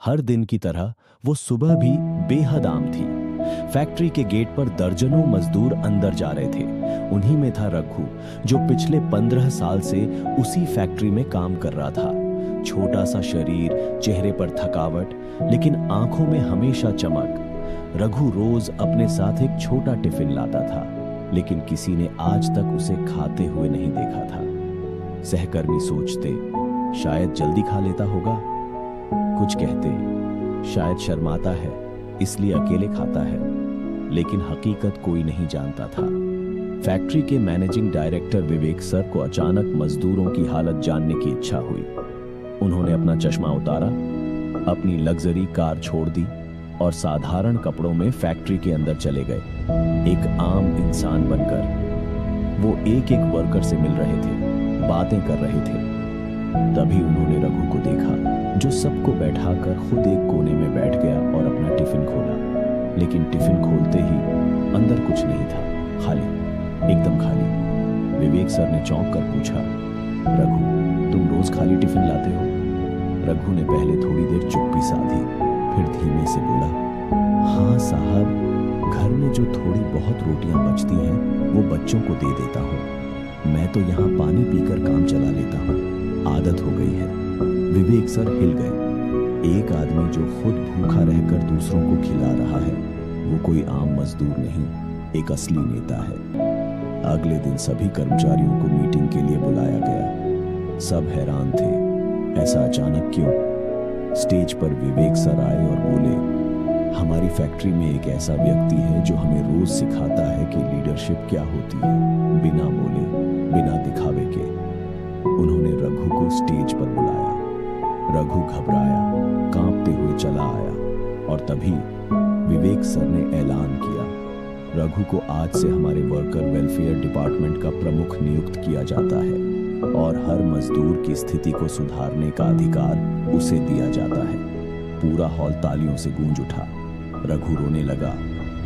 हर दिन की तरह वो सुबह भी बेहद आम थी। फैक्ट्री के गेट पर दर्जनों मजदूर अंदर जा रहे थे। उन्हीं में था रघु, जो पिछले 15 साल से उसी फैक्ट्री में काम कर रहा था। छोटा सा शरीर, चेहरे पर थकावट, लेकिन आंखों में हमेशा चमक। रघु रोज अपने साथ एक छोटा टिफिन लाता था, लेकिन किसी ने आज तक उसे खाते हुए नहीं देखा था। सहकर्मी सोचते, शायद जल्दी खा लेता होगा। कुछ कहते, शायद शर्माता है इसलिए अकेले खाता है। लेकिन हकीकत कोई नहीं जानता था। फैक्ट्री के मैनेजिंग डायरेक्टर विवेक सर को अचानक मजदूरों की हालत जानने की इच्छा हुई। उन्होंने अपना चश्मा उतारा, अपनी लग्जरी कार छोड़ दी और साधारण कपड़ों में फैक्ट्री के अंदर चले गए। एक आम इंसान बनकर वो एक एक वर्कर से मिल रहे थे, बातें कर रहे थे। तभी उन्होंने रघु को देखा, जो सबको बैठाकर खुद एक कोने में बैठ गया और अपना टिफिन खोला। लेकिन टिफिन खोलते ही अंदर कुछ नहीं था, खाली, एकदम खाली। विवेक सर ने चौंक कर पूछा, रघु, तुम रोज खाली टिफिन लाते हो? रघु ने पहले थोड़ी देर चुप्पी साधी, फिर धीमे से बोला, हाँ साहब, घर में जो थोड़ी बहुत रोटियां बचती हैं वो बच्चों को दे देता हूँ। मैं तो यहाँ पानी पीकर काम चला लेता हूँ, आदत हो गई है। विवेक सर हिल गए। एक आदमी जो खुद भूखा रहकर दूसरों को खिला रहा है, वो कोई आम मजदूर नहीं, एक असली नेता है। अगले दिन सभी कर्मचारियों को मीटिंग के लिए बुलाया गया। सब हैरान थे, ऐसा अचानक क्यों? स्टेज पर विवेक सर आए और बोले, हमारी फैक्ट्री में एक ऐसा व्यक्ति है जो हमें रोज सिखाता है कि लीडरशिप क्या होती है, बिना बोले, बिना दिखावे के। उन्होंने रघु को स्टेज पर बुलाया। रघु घबराया, कांपते हुए चला आया और तभी विवेक सर ने ऐलान किया, रघु को आज से हमारे वर्कर वेलफेयर डिपार्टमेंट का प्रमुख नियुक्त किया जाता है और हर मजदूर की स्थिति को सुधारने का अधिकार उसे दिया जाता है। पूरा हॉल तालियों से गूंज उठा। रघु रोने लगा।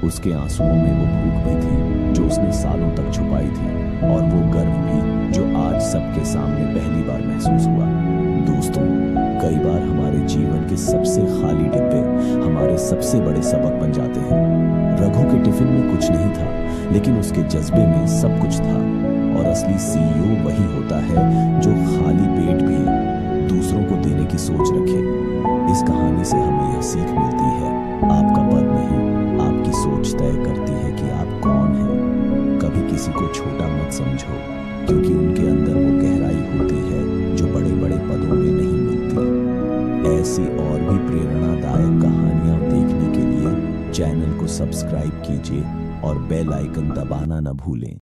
उसके आंसुओं में वो भूख भी थी जो उसने सालों तक छुपाई थी, और वो गर्व भी जो आज सबके सामने पहली बार महसूस हुआ। दोस्तों, कई बार हमारे जीवन के सबसे खाली डिब्बे हमारे सबसे बड़े सबक बन जाते हैं। रघु के टिफिन में कुछ नहीं था, लेकिन उसके जज्बे में सब कुछ था। और असली सीईओ वही होता है जो खाली पेट भी दूसरों को देने की सोच रखे। इस कहानी से हमें यह सीख मिलती है, आपका पद नहीं, आपकी सोच तय करती है कि आप कौन हैं। कभी किसी को छोटा मत समझो, क्योंकि उनके अंदर वो गहराई होती है जो बड़े बड़े पदों में नहीं मिलती। ऐसी और भी प्रेरणादायक कहानियां देखने के लिए चैनल को सब्सक्राइब कीजिए और बेल आइकन दबाना न भूलें।